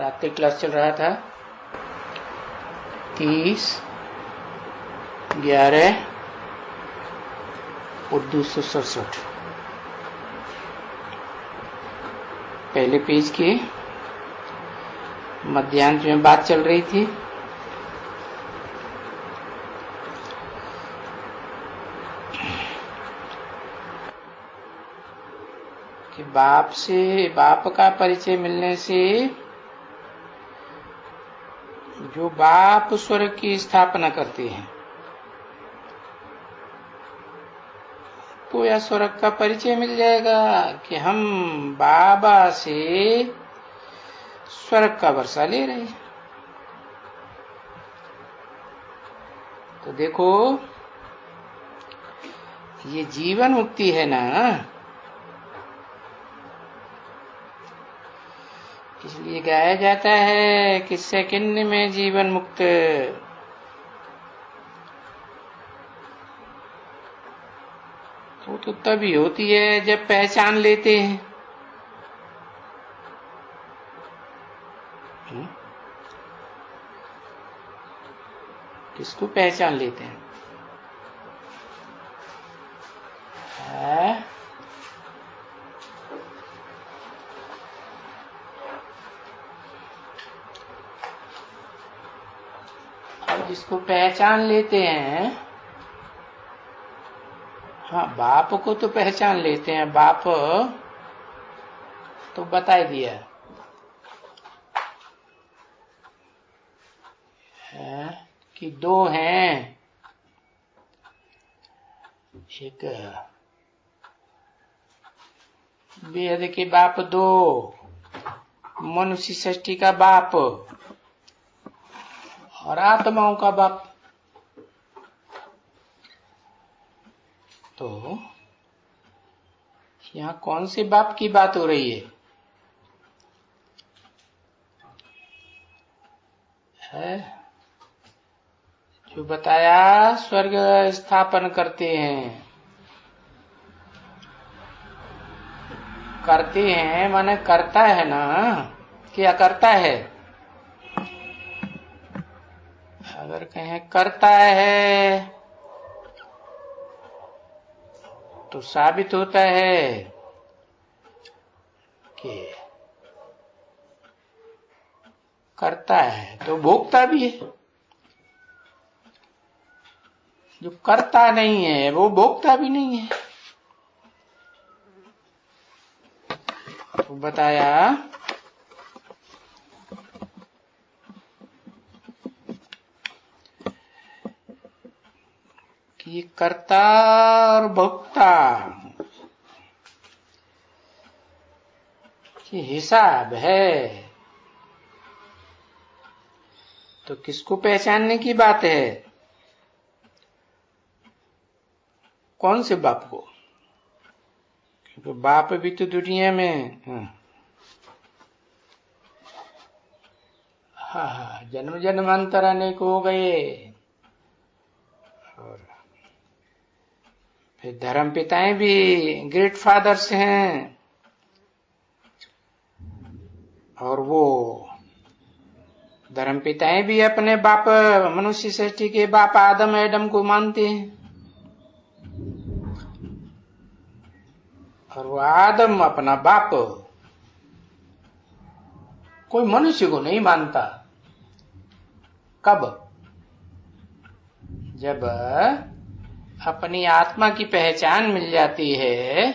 रात्रि क्लास चल रहा था 30/11 1967। पहले पेज के मध्यांश में बात चल रही थी कि बाप का परिचय मिलने से जो बाप स्वर्ग की स्थापना करते हैं तो यह स्वर्ग का परिचय मिल जाएगा कि हम बाबा से स्वर्ग का वर्षा ले रहे हैं। तो देखो ये जीवन मुक्ति है ना, इसलिए गाया जाता है कि सेकंड में जीवन मुक्त। वो तो तभी होती है जब पहचान लेते हैं। किसको पहचान लेते हैं? अब जिसको पहचान लेते हैं, हाँ बाप को तो पहचान लेते हैं। बाप तो बता दिया कि दो हैं, एक वेद के बाप दो, मनुष्य सृष्टि का बाप और आत्माओं का बाप। तो यहाँ कौन से बाप की बात हो रही है? जो बताया स्वर्ग स्थापन करते हैं माने करता है ना, क्या करता है? अगर कहें करता है तो साबित होता है कि करता है तो भोगता भी है। जो करता नहीं है वो भोगता भी नहीं है। तो बताया कि कर्ता और भोक्ता की हिसाब है। तो किसको पहचानने की बात है? कौन से बाप को? क्योंकि बाप भी तो दुनिया में हाँ जन्म जन्मांतर अनेक हो गए। और फिर धर्म पिताएं भी ग्रेट फादर्स हैं, और वो धर्म पिताएं भी अपने बाप मनुष्य सृष्टि के बाप आदम एडम को मानते हैं। और वो आदम अपना बाप कोई मनुष्य को नहीं मानता। कब? जब अपनी आत्मा की पहचान मिल जाती है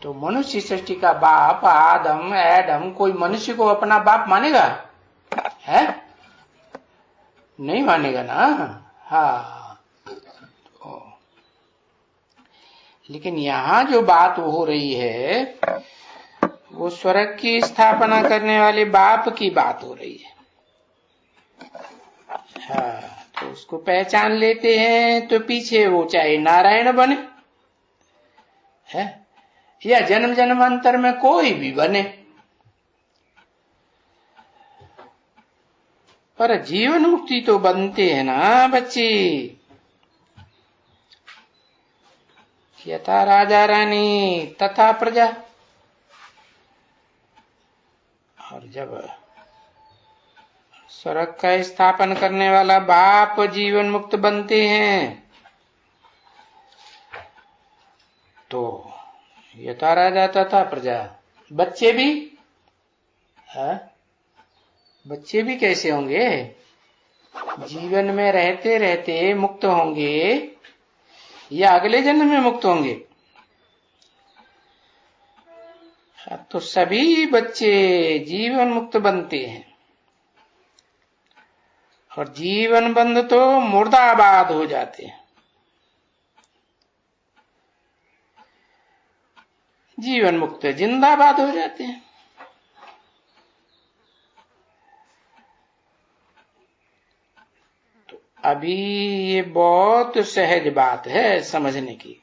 तो मनुष्य सृष्टि का बाप आदम एडम कोई मनुष्य को अपना बाप मानेगा? है? नहीं मानेगा ना। हाँ, लेकिन यहाँ जो बात हो रही है वो स्वर्ग की स्थापना करने वाले बाप की बात हो रही है। हाँ, तो उसको पहचान लेते हैं तो पीछे वो चाहे नारायण बने है या जन्म जन्मांतर में कोई भी बने, पर जीवन मुक्ति तो बनते हैं ना बच्ची। यथा राजा रानी तथा प्रजा। और जब स्वर्ग का स्थापन करने वाला बाप जीवन मुक्त बनते हैं। तो यथा राजा तथा प्रजा, बच्चे भी बच्चे भी कैसे होंगे? जीवन में रहते रहते मुक्त होंगे या अगले जन्म में मुक्त होंगे? तो सभी बच्चे जीवन मुक्त बनते हैं, और जीवन बंद तो मुर्दाबाद हो जाते हैं। जीवन मुक्त जिंदाबाद हो जाते हैं। तो अभी ये बहुत सहज बात है समझने की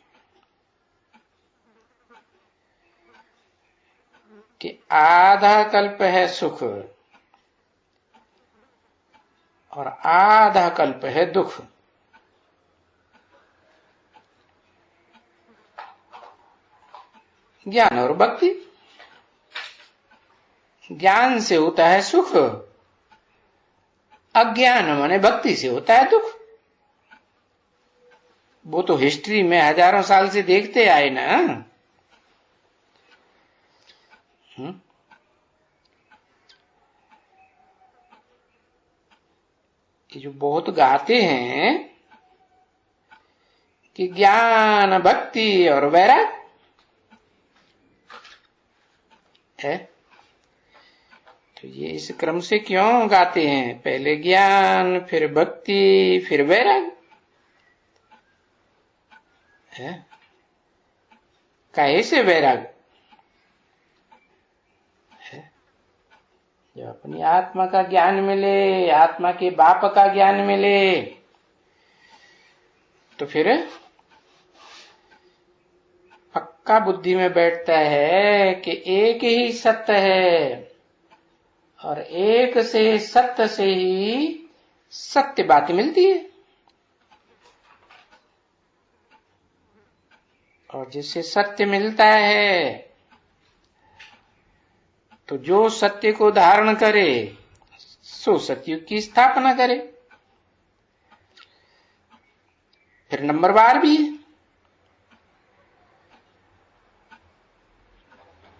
कि आधा कल्प है सुख और आधा कल्प है दुख। ज्ञान और भक्ति। ज्ञान से होता है सुख, अज्ञान माने भक्ति से होता है दुख। वो तो हिस्ट्री में हजारों साल से देखते आए ना। ये जो बहुत गाते हैं कि ज्ञान भक्ति और वैराग है, तो ये इस क्रम से क्यों गाते हैं? पहले ज्ञान, फिर भक्ति, फिर वैराग है। काहे से वैराग है? जब अपनी आत्मा का ज्ञान मिले, आत्मा के बाप का ज्ञान मिले, तो फिर पक्का बुद्धि में बैठता है कि एक ही सत्य है, और एक से सत्य से ही सत्य बात मिलती है। और जिससे सत्य मिलता है तो जो सत्य को धारण करे सो सतयुग की स्थापना करे। फिर नंबरवार भी है।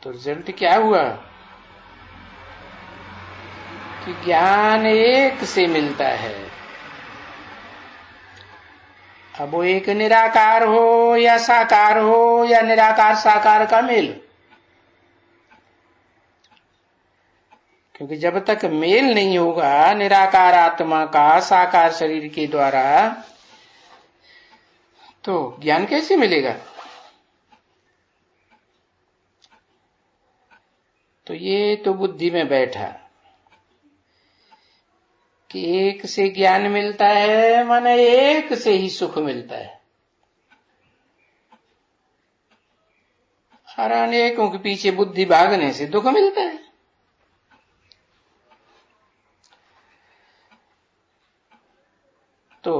तो रिजल्ट क्या हुआ कि ज्ञान एक से मिलता है। अब वो एक निराकार हो या साकार हो या निराकार साकार का मेल, क्योंकि जब तक मेल नहीं होगा निराकार आत्मा का साकार शरीर के द्वारा, तो ज्ञान कैसे मिलेगा? तो ये तो बुद्धि में बैठा कि एक से ज्ञान मिलता है माने एक से ही सुख मिलता है, और अनेकों के पीछे बुद्धि भागने से दुख मिलता है। तो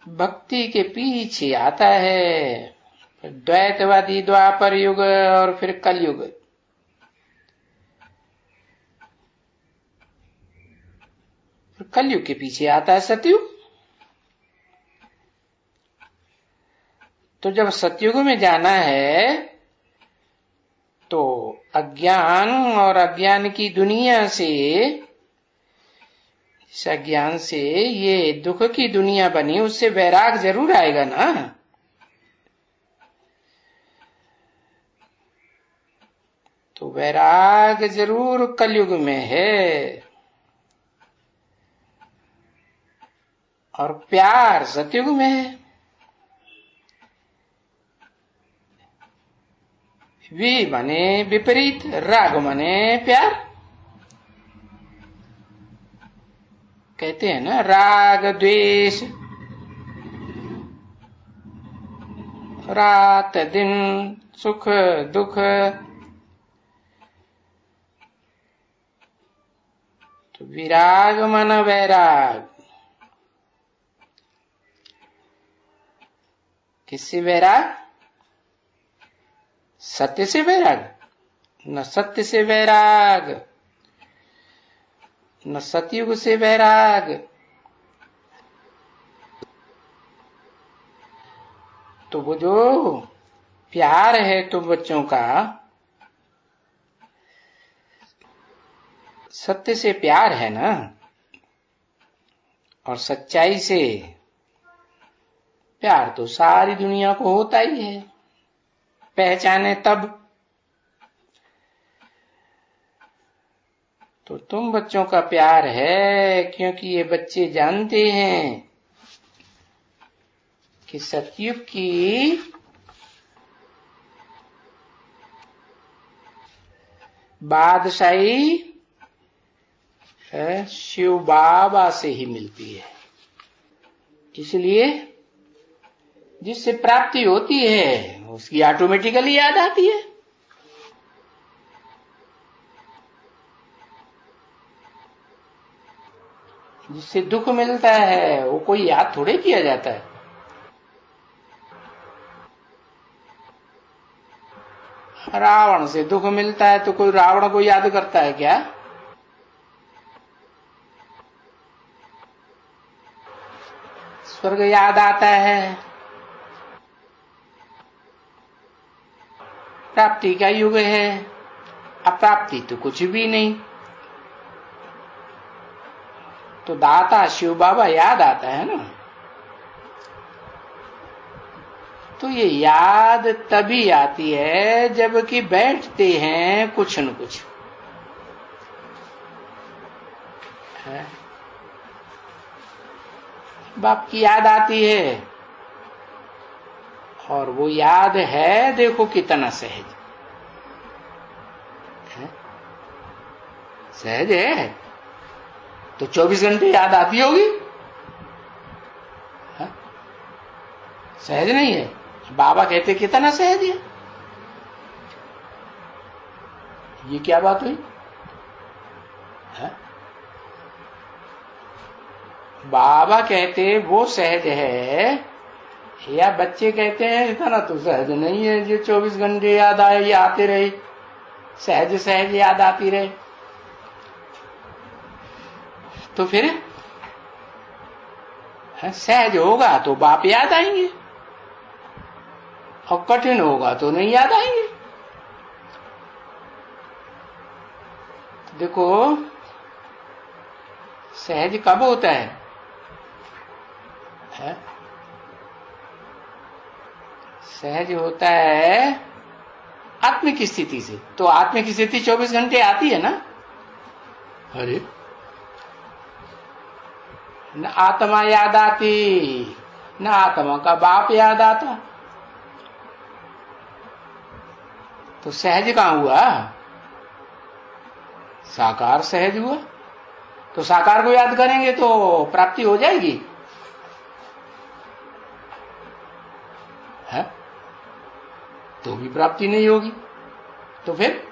भक्ति के पीछे आता है द्वैतवादी द्वापर युग और फिर कलयुग। कलयुग के पीछे आता है सतयुग। तो जब सतयुग में जाना है तो अज्ञान और अज्ञान की दुनिया से, इस अज्ञान से ये दुख की दुनिया बनी, उससे वैराग जरूर आएगा ना। तो वैराग जरूर कलयुग में है, और प्यार सतयुग में है। वि माने विपरीत, राग माने प्यार। कहते हैं ना राग द्वेष, रात दिन, सुख दुख। तो विराग माना वैराग। किससे वैराग? सत्य से वैराग? न सत्य से वैराग न सतयुग से वैराग। तो वो जो प्यार है तुम बच्चों का, सत्य से प्यार है ना, और सच्चाई से प्यार तो सारी दुनिया को होता ही है, पहचाने तब। तो तुम बच्चों का प्यार है क्योंकि ये बच्चे जानते हैं कि सतयुग की बादशाही शिव बाबा से ही मिलती है। इसलिए जिससे प्राप्ति होती है उसकी ऑटोमेटिकली याद आती है। जिससे दुख मिलता है वो कोई याद थोड़े किया जाता है। रावण से दुख मिलता है तो कोई रावण को याद करता है क्या? स्वर्ग याद आता है। प्राप्ति का युग है, अप्राप्ति तो कुछ भी नहीं। तो दाता शिव बाबा याद आता है ना। तो ये याद तभी आती है जबकि बैठते हैं कुछ न कुछ है। बाप की याद आती है, और वो याद है देखो कितना सहज है। सहज है तो 24 घंटे याद आती होगी। सहज नहीं है? बाबा कहते कितना सहज है। ये क्या बात हुई है? बाबा कहते वो सहज है, या बच्चे कहते हैं इतना तो सहज नहीं है जो 24 घंटे याद आए, ये आते रहे, सहज सहज याद आती रहे। तो फिर सहज होगा तो बाप याद आएंगे, और कठिन होगा तो नहीं याद आएंगे। देखो सहज कब होता है? सहज होता है आत्मिक स्थिति से। तो आत्मिक स्थिति 24 घंटे आती है ना। अरे न आत्मा याद आती, न आत्मा का बाप याद आता, तो सहज कहां हुआ? साकार सहज हुआ। तो साकार को याद करेंगे तो प्राप्ति हो जाएगी है? तो भी प्राप्ति नहीं होगी। तो फिर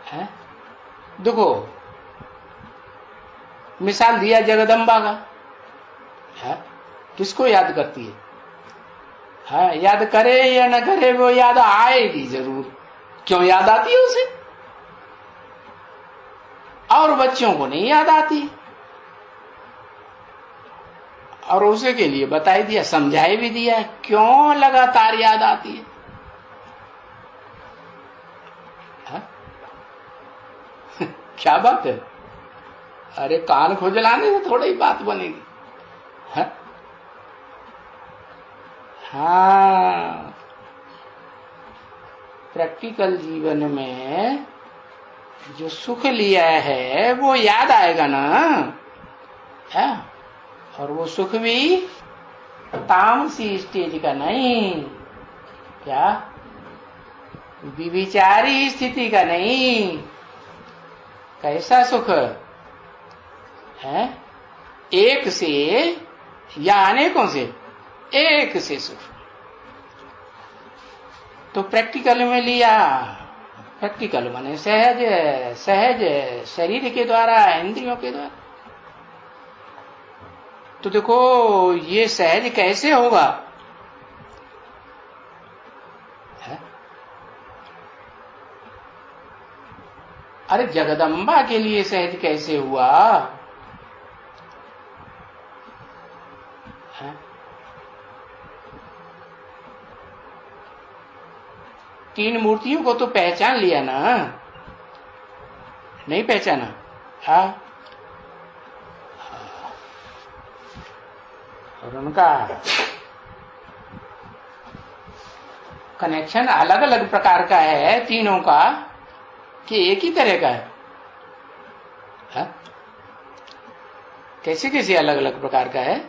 है? देखो मिसाल दिया जगदम्बा का है? किसको याद करती है? याद करे या न करे वो याद आएगी जरूर। क्यों याद आती है उसे? और बच्चों को नहीं याद आती, और उसे के लिए बताई दिया, समझाई भी दिया क्यों लगातार याद आती है। क्या बात है? अरे कान खुजलाने से थोड़ी बात बनेगी है? हाँ, प्रैक्टिकल जीवन में जो सुख लिया है वो याद आएगा ना है? और वो सुख भी तामसी स्टेज का नहीं, क्या विविचारी स्थिति का नहीं। कैसा सुख है? एक से या अनेकों से, एक से सुख। तो प्रैक्टिकल में लिया, प्रैक्टिकल माने सहज, सहज शरीर के द्वारा, इंद्रियों के द्वारा। तो देखो ये सहज कैसे होगा है? अरे जगदम्बा के लिए सहज कैसे हुआ? है? तीन मूर्तियों को तो पहचान लिया ना? नहीं पहचाना? हाँ, और उनका कनेक्शन अलग अलग प्रकार का है तीनों का, कि एक ही तरह का है? हाँ? कैसे कैसे अलग अलग प्रकार का है?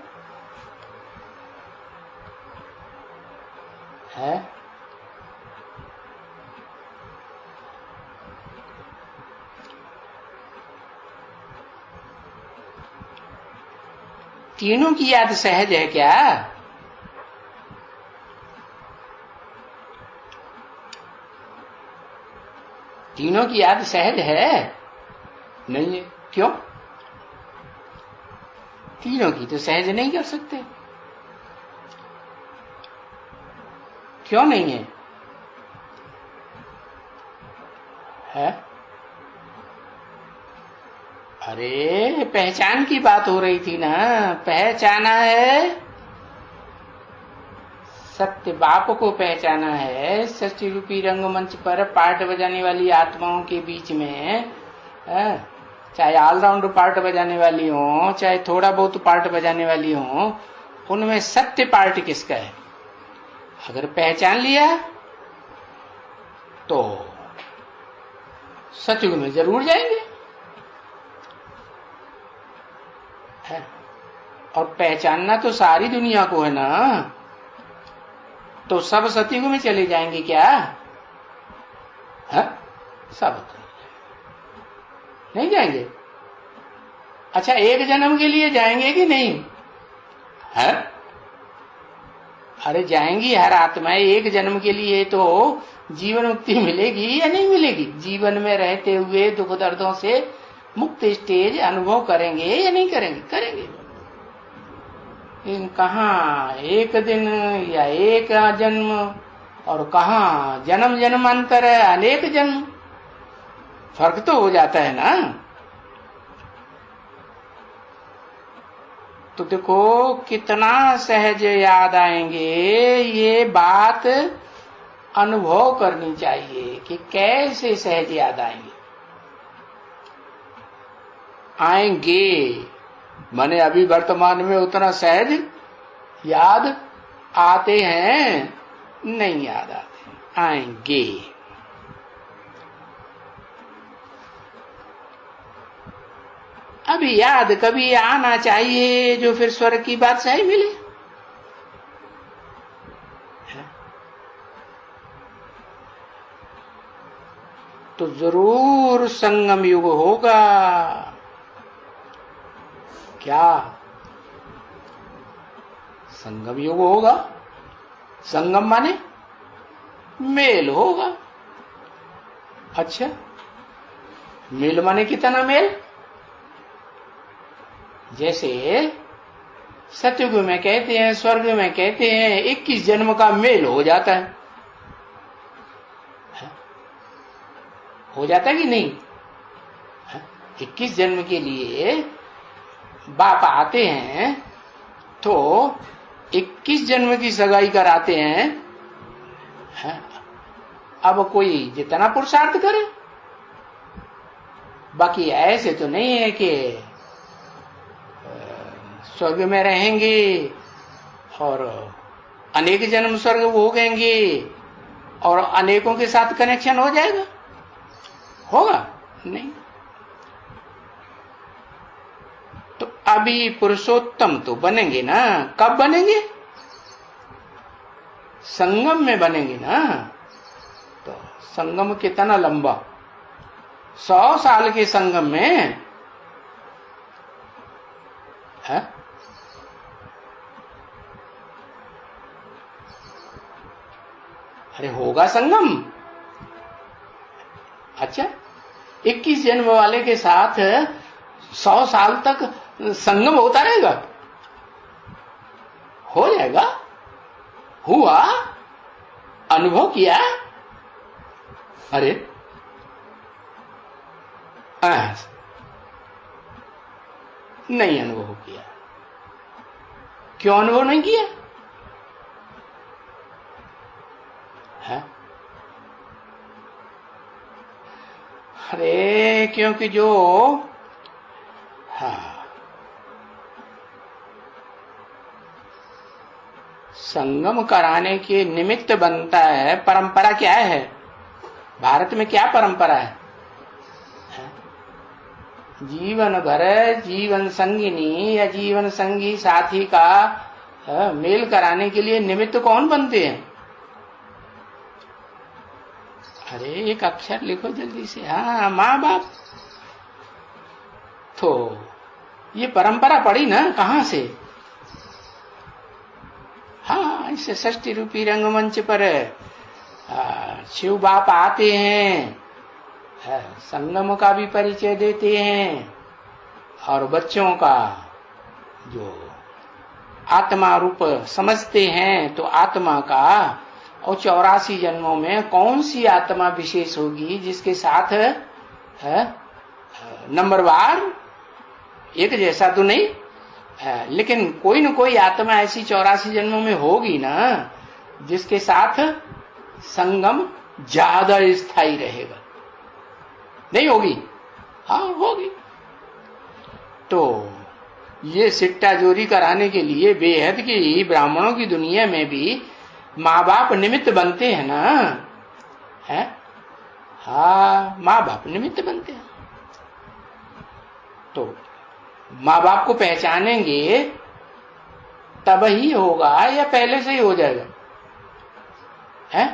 तीनों की याद सहज है क्या? तीनों की याद सहज है? नहीं है। क्यों? तीनों की तो सहज नहीं कर सकते। क्यों नहीं है? है? अरे पहचान की बात हो रही थी ना। पहचाना है, सत्य बाप को पहचाना है। सृष्टि रूपी रंगमंच पर पार्ट बजाने वाली आत्माओं के बीच में, चाहे ऑलराउंड पार्ट बजाने वाली हो, चाहे थोड़ा बहुत पार्ट बजाने वाली हो, उनमें सत्य पार्ट किसका है? अगर पहचान लिया तो सतयुग में जरूर जाएंगे। है? और पहचानना तो सारी दुनिया को है ना, तो सब सतयुग में चले जाएंगे क्या? है? सब तो नहीं जाएंगे। अच्छा, एक जन्म के लिए जाएंगे कि नहीं? है? अरे जाएंगी हर आत्मा एक जन्म के लिए, तो जीवन मुक्ति मिलेगी या नहीं मिलेगी? जीवन में रहते हुए दुख दर्दों से मुक्त स्टेज अनुभव करेंगे या नहीं करेंगे? करेंगे। कहाँ एक दिन या एक जन्म, और कहाँ जन्म जन्मांतर है, अनेक जन्म। फर्क तो हो जाता है ना। तो देखो कितना सहज याद आएंगे, ये बात अनुभव करनी चाहिए कि कैसे सहज याद आएंगे। माने अभी वर्तमान में उतना सहज याद आते हैं? नहीं याद आते, आएंगे। अभी याद कभी आना चाहिए जो फिर स्वर्ग की बात सही मिले। तो जरूर संगम युग होगा। क्या संगम युग होगा? संगम माने मेल होगा। अच्छा, मेल माने कितना मेल? जैसे सतयुग में कहते हैं, स्वर्ग में कहते हैं 21 जन्म का मेल हो जाता है। हो जाता है कि नहीं? 21 जन्म के लिए बाप आते हैं तो 21 जन्म की सगाई कराते हैं। अब कोई जितना पुरुषार्थ करे, बाकी ऐसे तो नहीं है कि स्वर्ग में रहेंगे और अनेक जन्म स्वर्ग भोगेंगे और अनेकों के साथ कनेक्शन हो जाएगा। होगा नहीं। तो अभी पुरुषोत्तम तो बनेंगे ना। कब बनेंगे? संगम में बनेंगे ना। तो संगम कितना लंबा? 100 साल के संगम में है। अरे होगा संगम। अच्छा, 21 जन्म वाले के साथ 100 साल तक संगम होता रहेगा? हो जाएगा? हुआ? अनुभव किया? अरे नहीं अनुभव किया। क्यों अनुभव नहीं किया है? अरे क्योंकि जो संगम कराने के निमित्त बनता है, परंपरा क्या है? भारत में क्या परंपरा है? जीवन भर जीवन संगिनी या जीवन संगी साथी का मेल कराने के लिए निमित्त कौन बनते हैं? अरे एक अक्षर लिखो जल्दी से। हाँ, माँ बाप। तो ये परंपरा पड़ी ना कहां से? हाँ, इसे षष्ठी रूपी रंगमंच पर शिव बाप आते हैं, संगम का भी परिचय देते हैं और बच्चों का जो आत्मा रूप समझते हैं, तो आत्मा का और 84 जन्मों में कौन सी आत्मा विशेष होगी जिसके साथ नंबरवार एक जैसा तो नहीं, लेकिन कोई न कोई आत्मा ऐसी 84 जन्मों में होगी ना जिसके साथ संगम ज्यादा स्थायी रहेगा। नहीं होगी? हाँ होगी। तो ये सिट्टा जोरी कराने के लिए बेहद की ब्राह्मणों की दुनिया में भी माँ बाप निमित्त बनते हैं ना, है? हाँ, माँ बाप निमित्त बनते हैं। तो माँ बाप को पहचानेंगे तब ही होगा या पहले से ही हो जाएगा? है?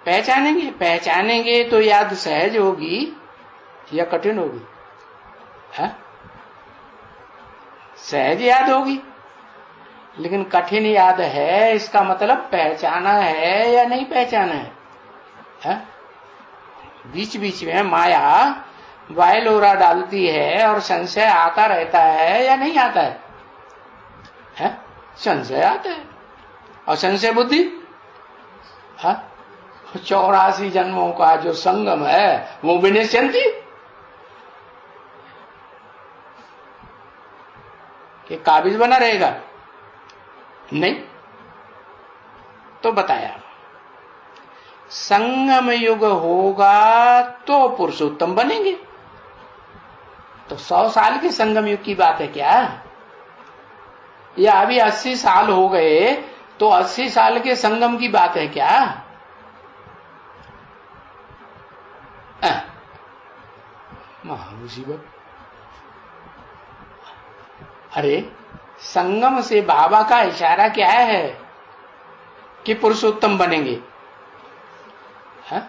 पहचानेंगे तो याद सहज होगी या कठिन होगी? है? सहज याद होगी, लेकिन कठिन याद है, इसका मतलब पहचाना है या नहीं पहचाना है? बीच बीच में माया वायलोरा डालती है और संशय आता रहता है या नहीं आता है? संशय आता है। और संशय बुद्धि 84 जन्मों का जो संगम है वो भी निश्चिंती कि काबिज बना रहेगा? नहीं। तो बताया संगम युग होगा तो पुरुषोत्तम बनेंगे। तो 100 साल के संगम युग की बात है क्या? या अभी 80 साल हो गए तो 80 साल के संगम की बात है क्या? मुसीबत। अरे संगम से बाबा का इशारा क्या है कि पुरुषोत्तम बनेंगे? है?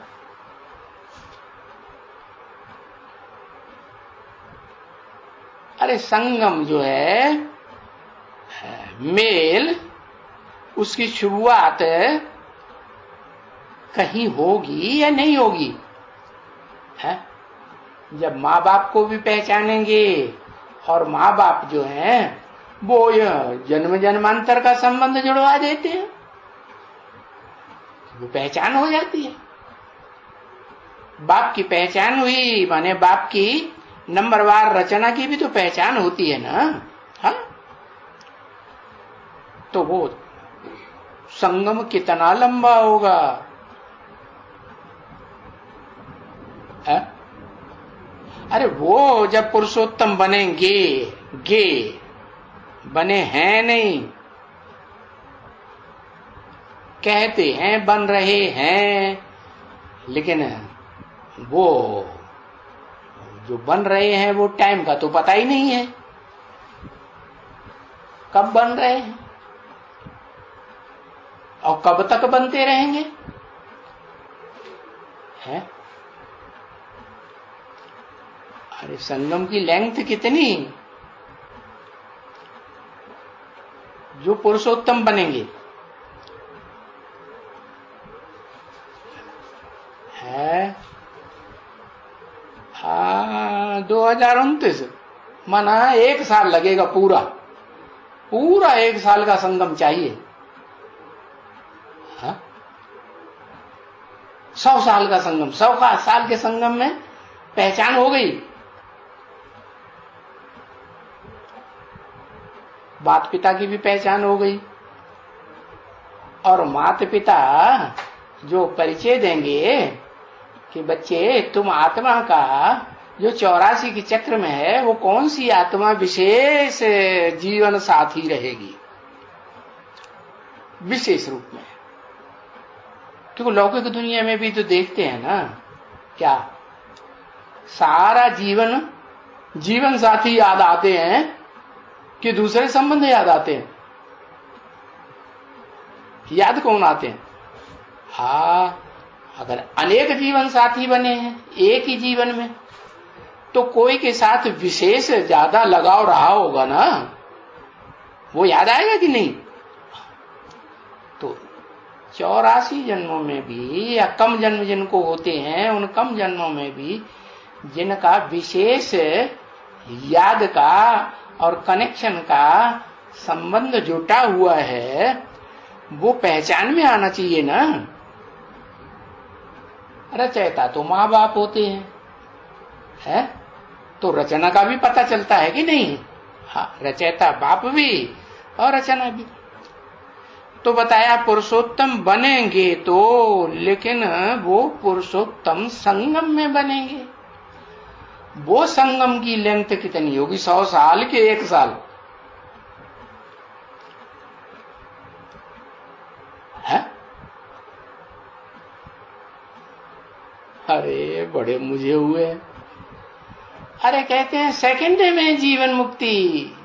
अरे संगम जो है मेल, उसकी शुरुआत कहीं होगी या नहीं होगी? है? जब माँ बाप को भी पहचानेंगे, और माँ बाप जो हैं वो जन्म जन्मांतर का संबंध जुड़वा देते हैं, वो पहचान हो जाती है। बाप की पहचान हुई माने बाप की नंबरवार रचना की भी तो पहचान होती है ना। हाँ, तो वो संगम कितना लंबा होगा? है? अरे वो जब पुरुषोत्तम बनेंगे, बने हैं नहीं, कहते हैं बन रहे हैं, लेकिन वो जो बन रहे हैं वो टाइम का तो पता ही नहीं है कब बन रहे हैं और कब तक बनते रहेंगे। है? अरे संगम की लेंथ कितनी जो पुरुषोत्तम बनेंगे? है 2029 माना 1 साल लगेगा, पूरा 1 साल का संगम चाहिए। 100 साल का संगम, 100 साल के संगम में पहचान हो गई माता पिता की भी पहचान हो गई, और माता पिता जो परिचय देंगे कि बच्चे तुम आत्मा का जो 84 के चक्र में है वो कौन सी आत्मा विशेष जीवन साथी रहेगी विशेष रूप में। क्योंकि लौकिक दुनिया में भी तो देखते हैं ना, क्या सारा जीवन साथी याद आते हैं कि दूसरे संबंध याद आते हैं? याद कौन आते हैं? हाँ, अगर अनेक जीवन साथी बने हैं एक ही जीवन में, तो कोई के साथ विशेष ज्यादा लगाव रहा होगा ना, वो याद आएगा कि नहीं? तो 84 जन्मों में भी, या कम जन्म जिनको होते हैं उन कम जन्मों में भी जिनका विशेष याद का और कनेक्शन का संबंध जुटा हुआ है, वो पहचान में आना चाहिए ना। रचयिता तो माँ बाप होते हैं, है? तो रचना का भी पता चलता है कि नहीं? हाँ, रचयिता बाप भी और रचना भी। तो बताया पुरुषोत्तम बनेंगे तो, लेकिन वो पुरुषोत्तम संगम में बनेंगे। वो संगम की लेंथ कितनी होगी? 100 साल के 1 साल है? अरे बड़े मुझे हुए। अरे कहते हैं सेकंड में जीवन मुक्ति,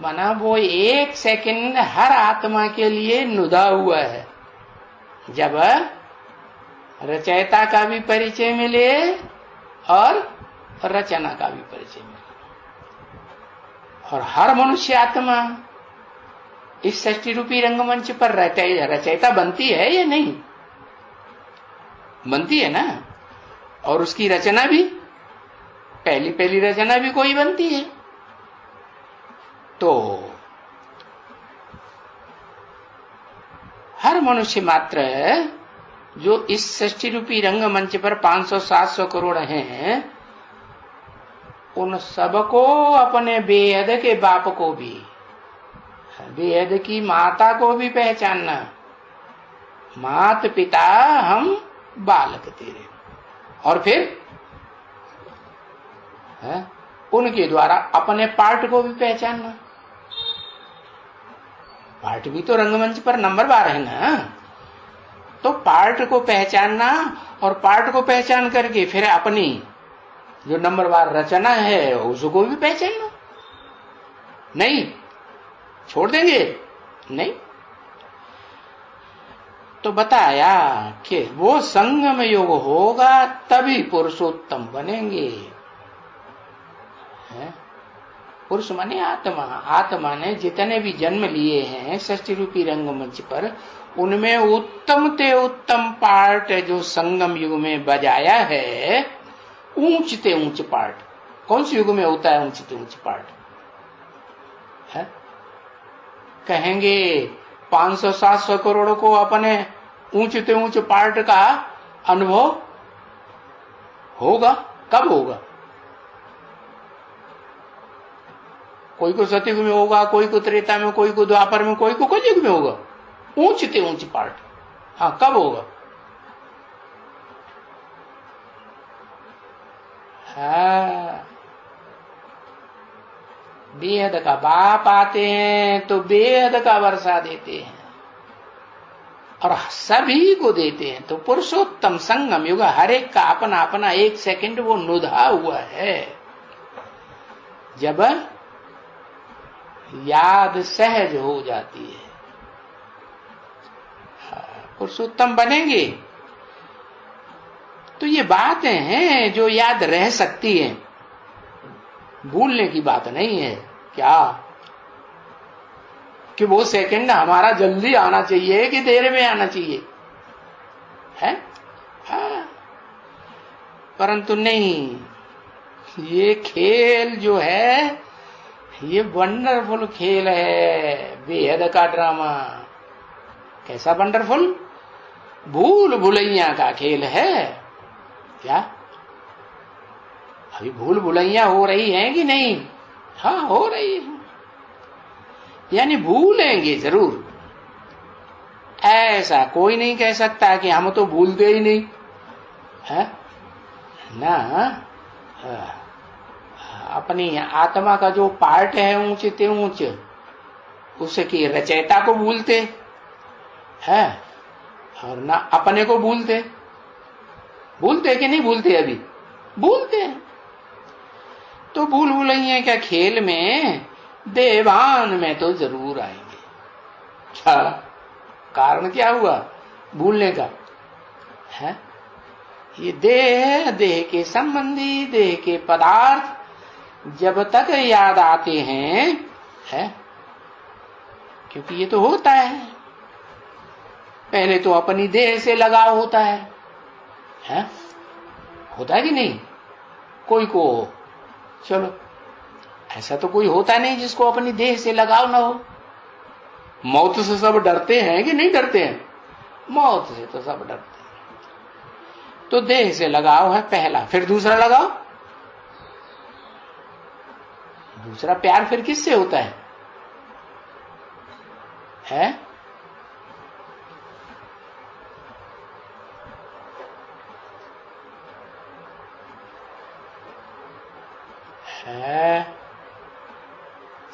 माना वो 1 सेकंड हर आत्मा के लिए नुदा हुआ है। जब रचयिता का भी परिचय मिले और रचना का भी परिचय मिले, और हर मनुष्य आत्मा इस सृष्टि रूपी रंगमंच पर रचयिता बनती है या नहीं? बनती है ना। और उसकी रचना भी, पहली रचना भी कोई बनती है। तो हर मनुष्य मात्र जो इस सृष्टि रूपी रंगमंच पर 500-700 करोड़ हैं, उन सबको अपने बेहद के बाप को भी, बेहद की माता को भी पहचानना। मात पिता हम बालक तेरे, और फिर है उनके द्वारा अपने पार्ट को भी पहचानना। पार्ट भी तो रंगमंच पर नंबरवार है ना। तो पार्ट को पहचानना, और पार्ट को पहचान करके फिर अपनी जो नंबरवार रचना है उसको भी पहचानना। नहीं छोड़ देंगे, नहीं। तो बताया कि वो संगम योग होगा तभी पुरुषोत्तम बनेंगे। पुरुष माने आत्मा। आत्मा ने जितने भी जन्म लिए हैं सृष्टि रूपी रंगमंच पर, उनमें उत्तम ते उत्तम पार्ट जो संगम युग में बजाया है, ऊंचते ऊंच पार्ट। कौन से युग में होता है ऊंचते ऊंच पार्ट? है कहेंगे 500-700 करोड़ को अपने ऊंचते ऊंच पार्ट का अनुभव होगा। कब होगा? कोई को सतयुग में होगा, कोई को त्रेता में, कोई को द्वापर में, कोई को कलयुग में होगा। ऊंचते ऊंच पार्ट, हाँ कब होगा? हाँ, बेहद का बाप आते हैं तो बेहद का वर्षा देते हैं, और सभी को देते हैं। तो पुरुषोत्तम संगम युग, हर एक का अपना अपना 1 सेकंड वो नुधा हुआ है। जब याद सहज हो जाती है, पुरुषोत्तम बनेंगे। तो ये बातें हैं जो याद रह सकती हैं, भूलने की बात नहीं है। क्या कि वो सेकंड हमारा जल्दी आना चाहिए कि देर में आना चाहिए, है? हाँ। परंतु नहीं, ये खेल जो है ये वंडरफुल खेल है, बेहद का ड्रामा। कैसा वंडरफुल? भूल भुलैया का खेल है। क्या अभी भूल भुलैया हो रही है कि नहीं? हाँ हो रही है। यानी भूलेंगे जरूर। ऐसा कोई नहीं कह सकता कि हम तो भूलते ही नहीं है ना। अपनी आत्मा का जो पार्ट है ऊंचे ते ऊंचे, उसकी रचयिता को भूलते है और ना अपने को भूलते। भूलते कि नहीं भूलते? अभी भूलते हैं। तो भूल भुलैया क्या खेल में देवान में तो जरूर आएंगे। क्या कारण क्या हुआ भूलने का है? ये देह है, देह के संबंधी, देह के पदार्थ जब तक याद आते हैं है, क्योंकि ये तो होता है, पहले तो अपनी देह से लगाव होता है? होता है कि नहीं? कोई को चलो ऐसा तो कोई होता नहीं जिसको अपनी देह से लगाव ना हो। मौत से सब डरते हैं कि नहीं डरते हैं? मौत से तो सब डरते हैं। तो देह से लगाव है पहला। फिर दूसरा लगाव, दूसरा प्यार फिर किससे होता है?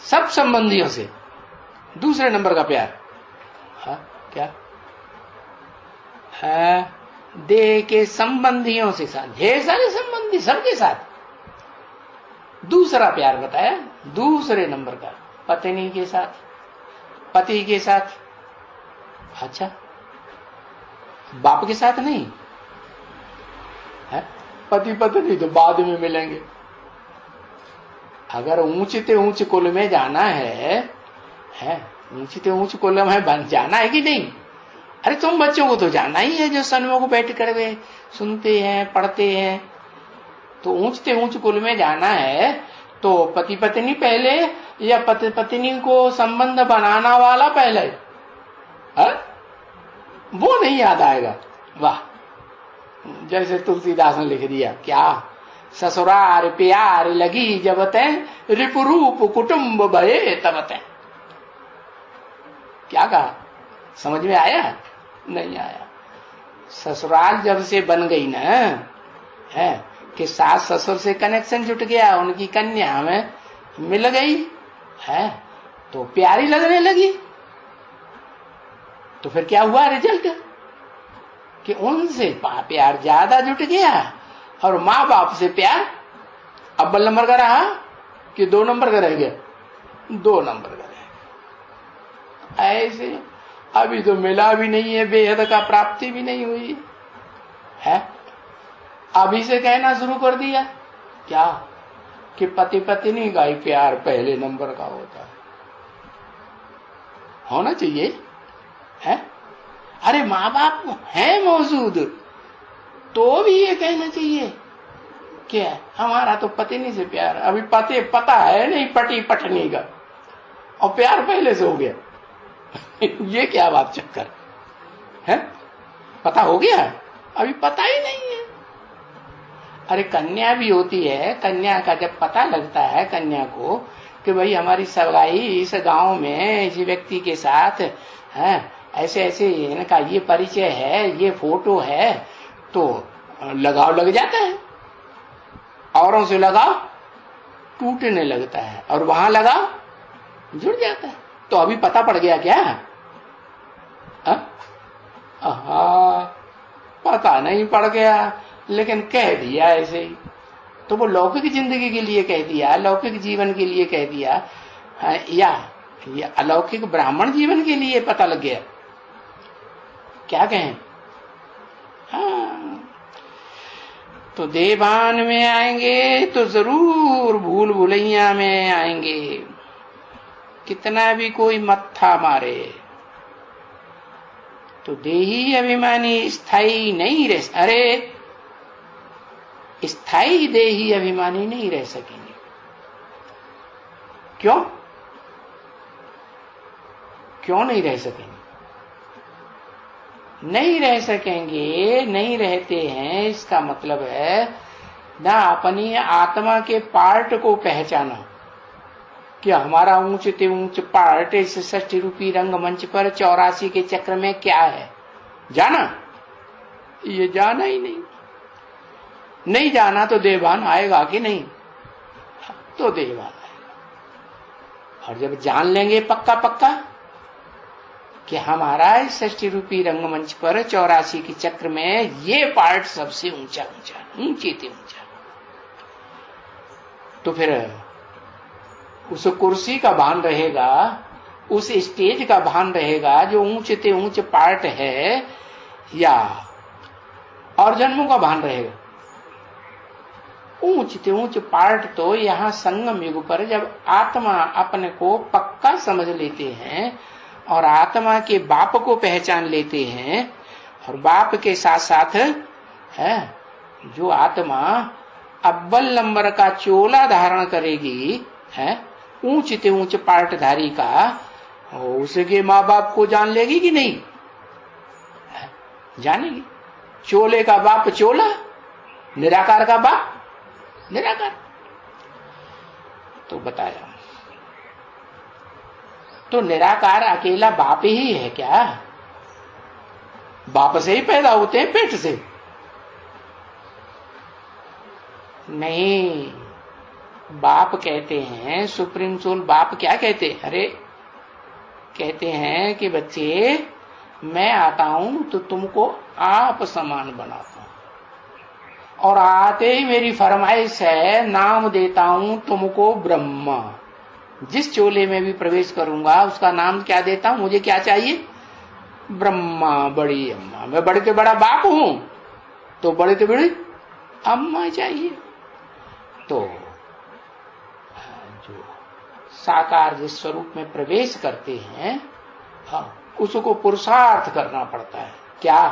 सब संबंधियों से दूसरे नंबर का प्यार। क्या है? देह के संबंधियों से साथ, ढेर सारे संबंधी सबके साथ दूसरा प्यार बताया, दूसरे नंबर का पत्नी के साथ, पति के साथ। अच्छा, बाप के साथ नहीं है? पति पत्नी तो बाद में मिलेंगे। अगर ऊंचते ऊंच कुल में जाना है ऊंचते ऊंच कुल में बन जाना है कि नहीं? अरे तुम बच्चों को तो जाना ही है, जो सन्मुख बैठ कर वे सुनते हैं पढ़ते हैं। तो ऊंचते ऊंच कुल में जाना है तो पति पत्नी पहले या पति पत्नी को संबंध बनाना वाला पहले है? वो नहीं याद आएगा। वाह, जैसे तुलसीदास ने लिख दिया, क्या ससुरार प्यार लगी जब तय रिपुरूप कुटुंब भये तब तय। क्या कहा? समझ में आया? नहीं आया। ससुराल जब से बन गई ना है कि सास ससुर से कनेक्शन जुट गया, उनकी कन्या में मिल गई है तो प्यारी लगने लगी। तो फिर क्या हुआ रिजल्ट कि उनसे प्यार ज्यादा जुट गया और माँ बाप से प्यार अव्वल नंबर का रहा कि 2 नंबर का रह गया? 2 नंबर का रह गया। ऐसे अभी तो मिला भी नहीं है, बेहद का प्राप्ति भी नहीं हुई है। अभी से कहना शुरू कर दिया क्या कि पति पत्नी का ही प्यार पहले नंबर का होता है, होना चाहिए है। अरे माँ बाप है मौजूद तो भी ये कहना चाहिए कि हमारा तो पत्नी से प्यार, अभी पता है नहीं पति पत्नी का और प्यार पहले से हो गया। ये क्या बात चक्कर है? पता हो गया, अभी पता ही नहीं है। अरे कन्या भी होती है, कन्या का जब पता लगता है कन्या को कि भाई हमारी सगाई इस गांव में इस व्यक्ति के साथ है, ऐसे ऐसे इनका ये परिचय है, ये फोटो है, तो लगाव लग जाता है। औरों से लगाव टूटने लगता है और वहां लगाव जुड़ जाता है। तो अभी पता पड़ गया क्या? पता नहीं पड़ गया, लेकिन कह दिया ऐसे ही। तो वो लौकिक जिंदगी के लिए कह दिया, लौकिक जीवन के लिए कह दिया, या अलौकिक ब्राह्मण जीवन के लिए पता लग गया? क्या कहें? तो देवान में आएंगे तो जरूर भूल भुलैया में आएंगे। कितना भी कोई मत्था मारे तो देही अभिमानी स्थायी नहीं रह, अरे स्थायी देही अभिमानी नहीं रह सकेंगे। क्यों नहीं रह सकेंगे? नहीं रह सकेंगे, नहीं रहते हैं, इसका मतलब है ना अपनी आत्मा के पार्ट को पहचाना कि हमारा ऊंच ते ऊंच पार्ट इस 60 रूपी रंगमंच पर 84 के चक्र में क्या है जाना? ये जाना ही नहीं जाना तो देवान आएगा कि नहीं? तो देवान आएगा। और जब जान लेंगे पक्का पक्का कि हमारा इस 60 रूपी रंगमंच पर 84 के चक्र में ये पार्ट सबसे ऊंचे ते ऊंचा, तो फिर उस कुर्सी का भान रहेगा, उस स्टेज का भान रहेगा जो ऊंचे ते ऊंचे पार्ट है, या और जन्मों का भान रहेगा? ऊंचे ते ऊंचे पार्ट तो यहाँ संगम युग पर जब आत्मा अपने को पक्का समझ लेते हैं और आत्मा के बाप को पहचान लेते हैं, और बाप के साथ साथ है जो आत्मा अव्वल नंबर का चोला धारण करेगी, है ऊंच ते ऊंच पार्टधारी का, उसके माँ बाप को जान लेगी कि नहीं? जानेगी। चोले का बाप चोला, निराकार का बाप निराकार। तो बताया, तो निराकार अकेला बाप ही है क्या? बाप से ही पैदा होते हैं, पेट से नहीं। बाप कहते हैं, सुप्रीम सोल बाप क्या कहते हैं? अरे कहते हैं कि बच्चे मैं आता हूं तो तुमको आप समान बनाता हूं, और आते ही मेरी फरमाइश है, नाम देता हूं तुमको ब्रह्मा। जिस चोले में भी प्रवेश करूंगा उसका नाम क्या देता हूं? मुझे क्या चाहिए? ब्रह्मा, बड़ी अम्मा। मैं बड़े से बड़ा बाप हूं तो बड़े से बड़ी अम्मा चाहिए। तो जो साकार जिस स्वरूप में प्रवेश करते हैं, हाँ, उसको पुरुषार्थ करना पड़ता है। क्या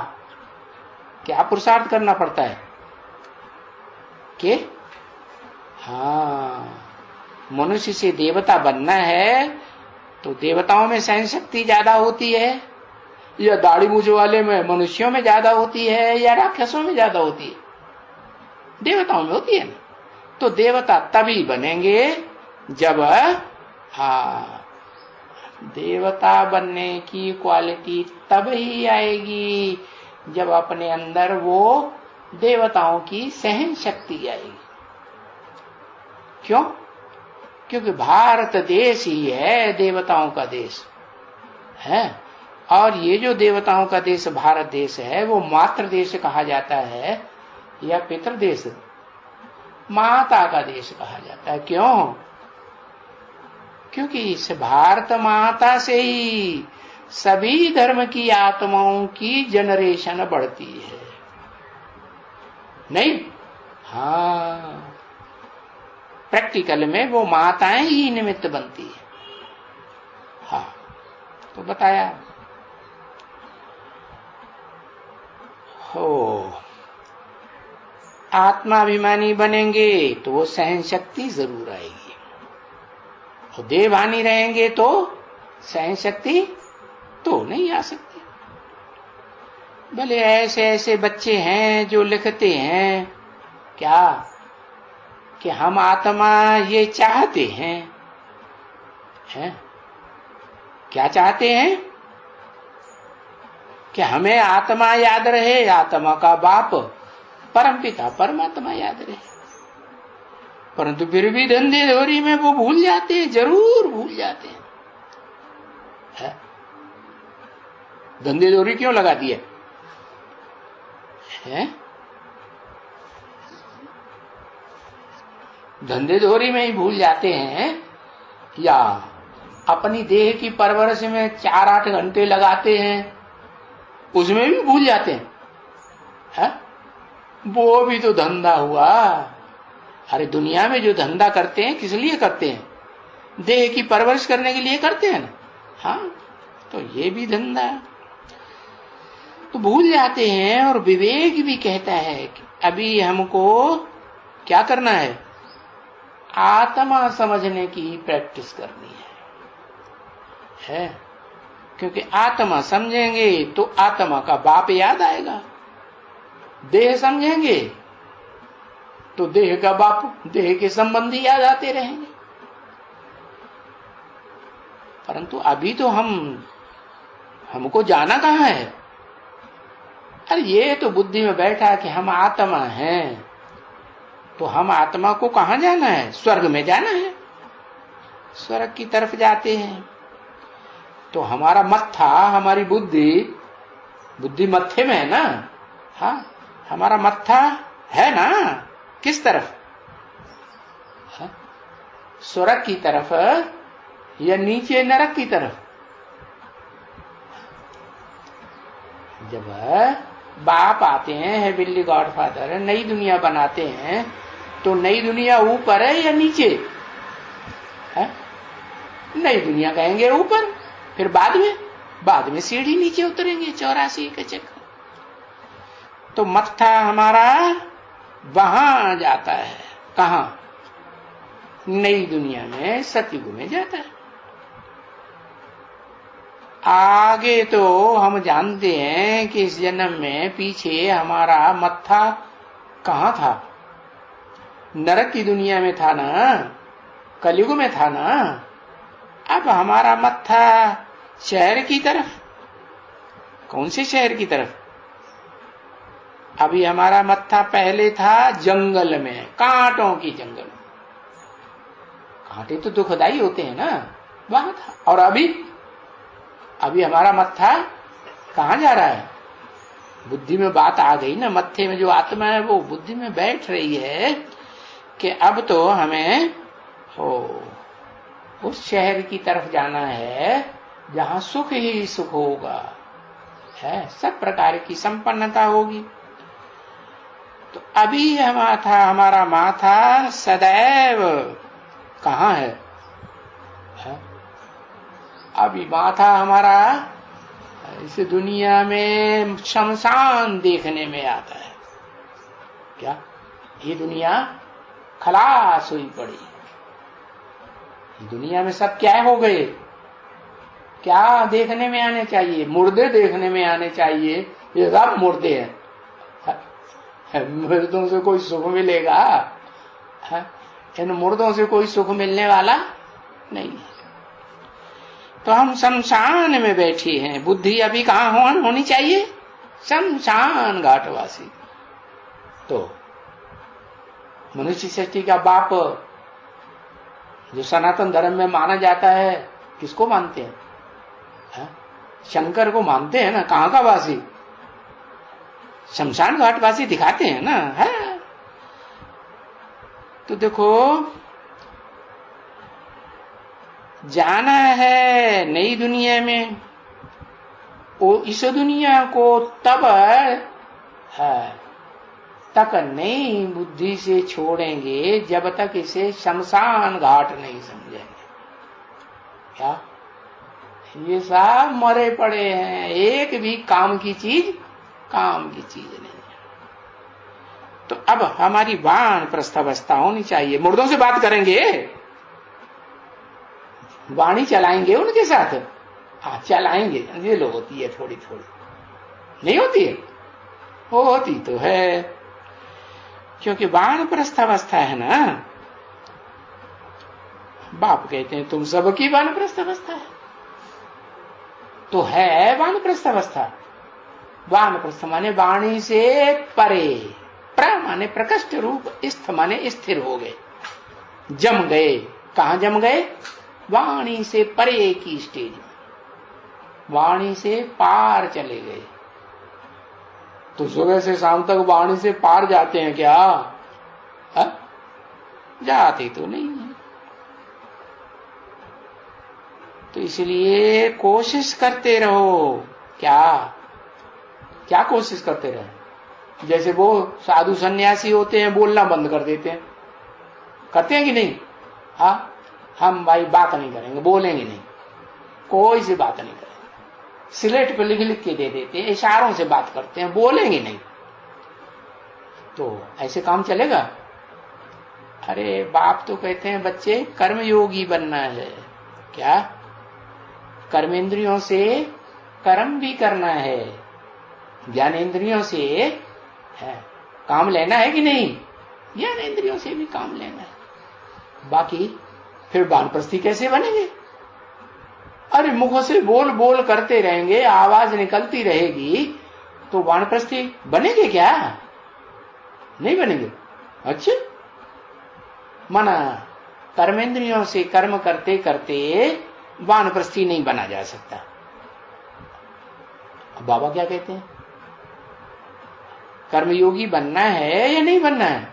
क्या पुरुषार्थ करना पड़ता है? कि हाँ, मनुष्य से देवता बनना है तो देवताओं में सहन शक्ति ज्यादा होती है, या दाढ़ी मूछ वाले में मनुष्यों में ज्यादा होती है, या राक्षसों में ज्यादा होती है? देवताओं में होती है ना। तो देवता तभी बनेंगे जब, हाँ, देवता बनने की क्वालिटी तब ही आएगी जब अपने अंदर वो देवताओं की सहन शक्ति आएगी। क्यों? क्योंकि भारत देश ही है देवताओं का देश है, और ये जो देवताओं का देश भारत देश है वो मातृ देश कहा जाता है या पितृ देश? माता का देश कहा जाता है। क्यों? क्योंकि इस भारत माता से ही सभी धर्म की आत्माओं की जनरेशन बढ़ती है, नहीं? हाँ, प्रैक्टिकल में वो माताएं ही निमित्त बनती है। हाँ, तो बताया हो, आत्माभिमानी बनेंगे तो वो सहन शक्ति जरूर आएगी, और देवहानी रहेंगे तो सहन शक्ति तो नहीं आ सकती। भले ऐसे ऐसे बच्चे हैं जो लिखते हैं क्या कि हम आत्मा ये चाहते हैं, क्या चाहते हैं? कि हमें आत्मा याद रहे, आत्मा का बाप परमपिता परमात्मा याद रहे। परंतु फिर भी धंधे धोरी में वो भूल जाते हैं, जरूर भूल जाते हैं। धंधे धोरी क्यों लगा दिया है? धंधे धोरी में ही भूल जाते हैं, या अपनी देह की परवरिश में 4-8 घंटे लगाते हैं, उसमें भी भूल जाते हैं, है? वो भी तो धंधा हुआ। अरे दुनिया में जो धंधा करते हैं किस लिए करते हैं? देह की परवरिश करने के लिए करते हैं ना। हाँ, तो ये भी धंधा है। तो भूल जाते हैं, और विवेक भी कहता है कि अभी हमको क्या करना है? आत्मा समझने की प्रैक्टिस करनी है? क्योंकि आत्मा समझेंगे तो आत्मा का बाप याद आएगा, देह समझेंगे तो देह का बाप, देह के संबंधी याद आते रहेंगे। परंतु अभी तो हमको जाना कहाँ है? अरे ये तो बुद्धि में बैठा कि हम आत्मा हैं, तो हम आत्मा को कहाँ जाना है? स्वर्ग में जाना है, स्वर्ग की तरफ जाते हैं। तो हमारा मत्था, हमारी बुद्धि मत्थे में है ना? हाँ, हमारा मत्था है ना किस तरफ? हाँ? स्वर्ग की तरफ या नीचे नरक की तरफ? जब बाप आते हैं हेवनली गॉडफादर, नई दुनिया बनाते हैं, तो नई दुनिया ऊपर है या नीचे है? नई दुनिया कहेंगे ऊपर, फिर बाद में सीढ़ी नीचे उतरेंगे 84 के चक्कर। तो मत्था हमारा वहां जाता है, कहां? नई दुनिया में, सतयुग में जाता है। आगे तो हम जानते हैं कि इस जन्म में पीछे हमारा मत्था कहां था? नरक की दुनिया में था ना, कलयुग में था ना। अब हमारा मत्था शहर की तरफ। कौन से शहर की तरफ? अभी हमारा मत्था पहले था जंगल में, कांटों की जंगल। कांटे तो दुखदाई होते हैं ना, वहां था। और अभी हमारा मत्था कहां जा रहा है? बुद्धि में बात आ गई ना, मत्थे में जो आत्मा है वो बुद्धि में बैठ रही है कि अब तो हमें उस शहर की तरफ जाना है जहां सुख ही सुख होगा, है सब प्रकार की संपन्नता होगी। तो अभी हमारा माथा सदैव कहां है? अभी माथा हमारा इस दुनिया में शमशान देखने में आता है। क्या ये दुनिया खलास हुई पड़ी? दुनिया में सब क्या हो गए? क्या देखने में आने चाहिए? मुर्दे देखने में आने चाहिए। ये सब मुर्दे हैं। मुर्दों से कोई सुख मिलेगा? इन मुर्दों से कोई सुख मिलने वाला नहीं है। तो हम शमशान में बैठे हैं। बुद्धि अभी कहाँ होनी चाहिए? शमशान घाटवासी। तो मनुष्य सृष्टि का बाप जो सनातन धर्म में माना जाता है, किसको मानते हैं? शंकर को मानते हैं ना। कहाँ का वासी? शमशान घाटवासी दिखाते हैं ना। है तो देखो, जाना है नई दुनिया में। इस दुनिया को तक नई बुद्धि से छोड़ेंगे जब तक इसे शमशान घाट नहीं समझेंगे। क्या ये सब मरे पड़े हैं, एक भी काम की चीज नहीं है। तो अब हमारी वानप्रस्थ अवस्था होनी चाहिए। मुर्दों से बात करेंगे, वाणी चलाएंगे उनके साथ। हाँ चलाएंगे, ये लो होती है थोड़ी थोड़ी, नहीं होती है? वो होती तो है, क्योंकि वानप्रस्थ अवस्था है ना। बाप कहते हैं तुम सबकी वानप्रस्थ अवस्था है, तो है वानप्रस्थ अवस्था। वानप्रस्थ माने वाणी से परे, प्र माने प्रकृष्ट रूप, स्थ माने स्थिर हो गए, जम गए। कहां जम गए? वाणी से परे की स्टेज में, वाणी से पार चले गए। तो सुबह से शाम तक वाणी से पार जाते हैं क्या? जाते तो नहीं है। तो इसलिए कोशिश करते रहो। क्या कोशिश करते रहे? जैसे वो साधु सन्यासी होते हैं, बोलना बंद कर देते हैं। करते हैं कि नहीं? हाँ, हम भाई बात नहीं करेंगे, बोलेंगे नहीं, कोई से बात नहीं करेंगे। स्लेट पे लिख के दे देते हैं, इशारों से बात करते हैं, बोलेंगे नहीं। तो ऐसे काम चलेगा? अरे बाप तो कहते हैं बच्चे कर्मयोगी बनना है। क्या? कर्मेंद्रियों से कर्म भी करना है, ज्ञानेंद्रियों से काम लेना है कि नहीं? ज्ञानेंद्रियों से भी काम लेना है। बाकी फिर वानप्रस्थी कैसे बनेंगे? अरे मुखों से बोल बोल करते रहेंगे, आवाज निकलती रहेगी, तो वानप्रस्थी बनेंगे क्या? नहीं बनेंगे। अच्छा, माना कर्मेंद्रियों से कर्म करते करते वानप्रस्थी नहीं बना जा सकता। अब बाबा क्या कहते हैं, कर्मयोगी बनना है या नहीं बनना है?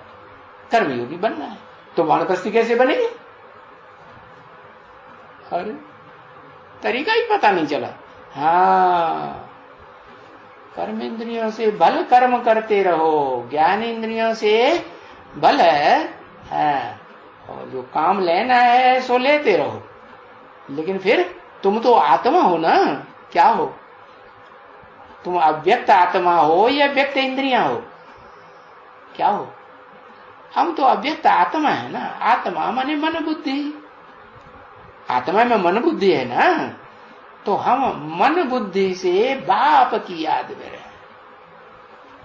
कर्मयोगी बनना है, तो वानप्रस्थी कैसे बनेंगे? अरे तरीका ही पता नहीं चला। हाँ, कर्मेंद्रियों से भल कर्म करते रहो, ज्ञान इंद्रियों से भल है, और जो काम लेना है सो लेते रहो। लेकिन फिर तुम तो आत्मा हो ना, क्या हो तुम? अव्यक्त आत्मा हो या व्यक्त इंद्रियां हो? क्या हो? हम तो अव्यक्त आत्मा है ना। आत्मा माने मन बुद्धि, आत्मा में मन बुद्धि है ना, तो हम मन बुद्धि से बाप की याद में रहे।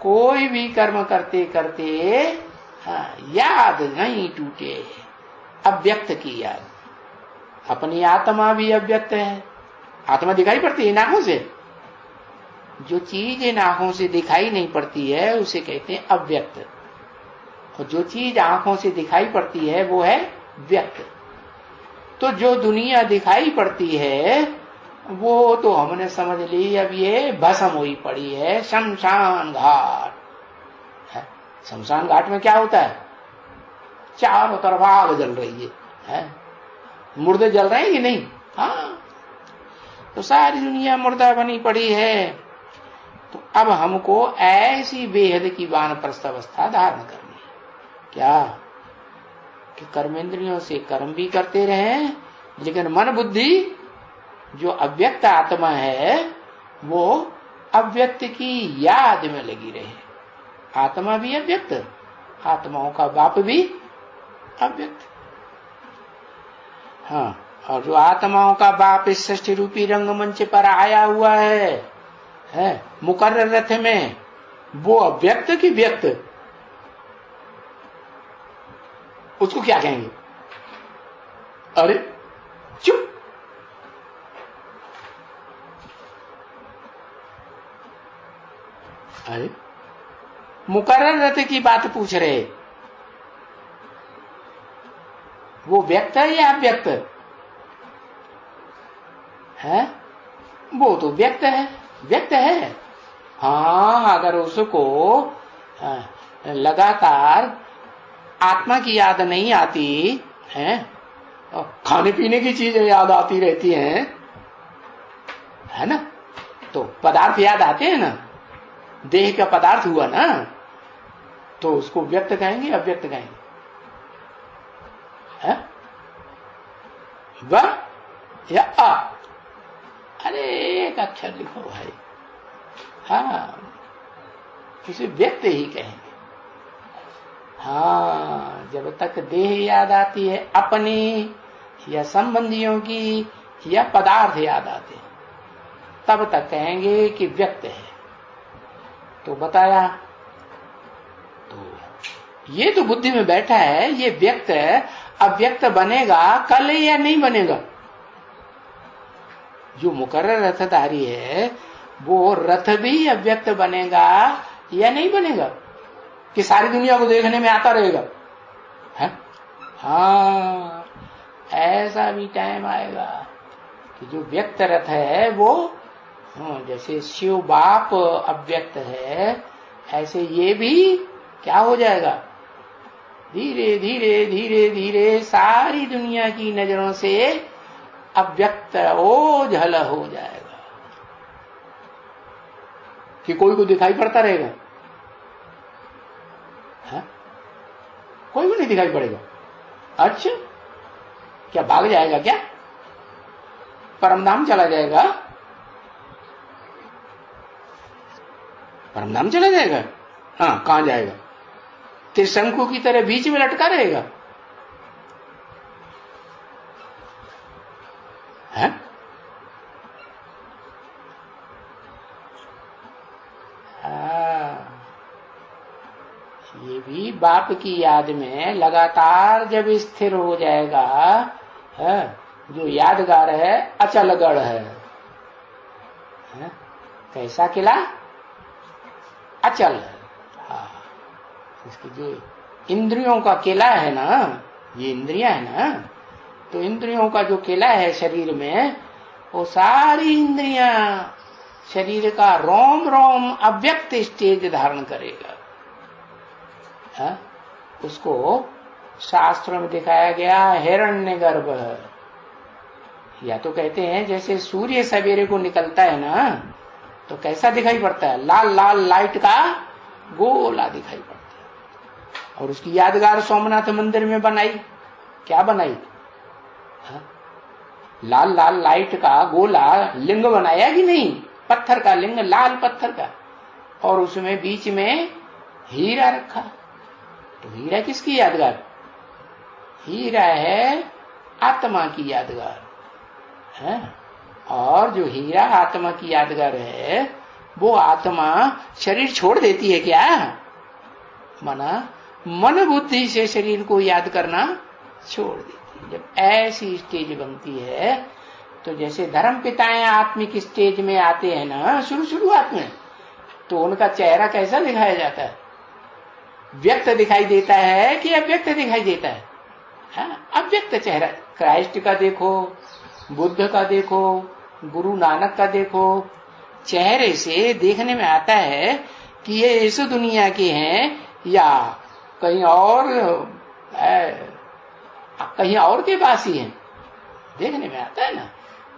कोई भी कर्म करते करते याद नहीं टूटे, अव्यक्त की याद। अपनी आत्मा भी अव्यक्त है, आत्मा दिखाई पड़ती है इन आंखों से। जो चीज इन आंखों से दिखाई नहीं पड़ती है उसे कहते हैं अव्यक्त, और जो चीज आंखों से दिखाई पड़ती है वो है व्यक्त। तो जो दुनिया दिखाई पड़ती है वो तो हमने समझ ली अब ये भस्म हुई पड़ी है, शमशान घाट है। शमशान घाट में क्या होता है? चारों तरफ आग जल रही है, मुर्दे जल रहे हैं कि नहीं? हाँ, तो सारी दुनिया मुर्दा बनी पड़ी है। तो अब हमको ऐसी बेहद की वानप्रस्थ अवस्था धारण करनी है। क्या कि कर्मेंद्रियों से कर्म भी करते रहें, लेकिन मन बुद्धि जो अव्यक्त आत्मा है वो अव्यक्त की याद में लगी रहे। आत्मा भी अव्यक्त, आत्माओं का बाप भी अव्यक्त। हाँ, और जो आत्माओं का बाप इस सृष्टि रूपी रंगमंच पर आया हुआ है मुकर्रर रथ में, वो अव्यक्त की व्यक्त, उसको क्या कहेंगे? अरे चुप, अरे मुकर्रर रथ की बात पूछ रहे, वो व्यक्त है या अव्यक्त है? वो तो व्यक्त है, व्यक्त है। हाँ, अगर उसको लगातार आत्मा की याद नहीं आती है, खाने पीने की चीजें याद आती रहती हैं, है ना, तो पदार्थ याद आते हैं ना, देह का पदार्थ हुआ ना, तो उसको व्यक्त कहेंगे अव्यक्त कहेंगे? है व या अ? अरे एक अक्षर लिखो भाई। हाँ, उसे व्यक्त ही कहेंगे। हाँ, जब तक देह याद आती है अपनी या संबंधियों की या पदार्थ याद आते हैं, तब तक कहेंगे कि व्यक्त है। तो बताया, तो ये तो बुद्धि में बैठा है, ये व्यक्त है, अव्यक्त बनेगा कल या नहीं बनेगा? जो मुकर्रर रथधारी है वो रथ भी अव्यक्त बनेगा या नहीं बनेगा? कि सारी दुनिया को देखने में आता रहेगा? है? हाँ, ऐसा भी टाइम आएगा कि जो व्यक्त रथ है वो, जैसे शिव बाप अव्यक्त है, ऐसे ये भी क्या हो जाएगा? धीरे धीरे धीरे धीरे सारी दुनिया की नजरों से अव्यक्त ओझल हो जाएगा। कि कोई को दिखाई पड़ता रहेगा? है? कोई को नहीं दिखाई पड़ेगा। अच्छा, क्या भाग जाएगा क्या? परमधाम चला जाएगा? परमधाम चला जाएगा? हाँ, कहां जाएगा? त्रिशंकु की तरह बीच में लटका रहेगा? है? ये भी बाप की याद में लगातार जब स्थिर हो जाएगा, है, जो यादगार है अचलगढ़ है। कैसा किला? अचल है। हाँ, इसकी जो इंद्रियों का किला है ना, ये इंद्रियां है ना, तो इंद्रियों का जो किला है शरीर में, वो सारी इंद्रियां शरीर का रोम रोम अव्यक्त स्टेज धारण करेगा। उसको शास्त्र में दिखाया गया हिरण्यगर्भ। या तो कहते हैं जैसे सूर्य सवेरे को निकलता है ना, तो कैसा दिखाई पड़ता है? लाल लाल लाइट का गोला दिखाई पड़ता है। और उसकी यादगार सोमनाथ मंदिर में बनाई। क्या बनाई? लाल लाल लाइट का गोला लिंग बनाया कि नहीं? पत्थर का लिंग, लाल पत्थर का, और उसमें बीच में हीरा रखा। तो हीरा किसकी यादगार? हीरा है आत्मा की यादगार है। और जो हीरा आत्मा की यादगार है, वो आत्मा शरीर छोड़ देती है क्या? मना मन बुद्धि से शरीर को याद करना छोड़ देती है। जब ऐसी स्टेज बनती है, तो जैसे धर्म पिताएं आत्मिक स्टेज में आते हैं ना शुरुआत में, तो उनका चेहरा कैसा दिखाया जाता है? व्यक्त दिखाई देता है कि अव्यक्त दिखाई देता है? अव्यक्त चेहरा। क्राइस्ट का देखो, बुद्ध का देखो, गुरु नानक का देखो, चेहरे से देखने में आता है कि ये इस दुनिया के हैं या कहीं और के पास ही हैं, देखने में आता है ना।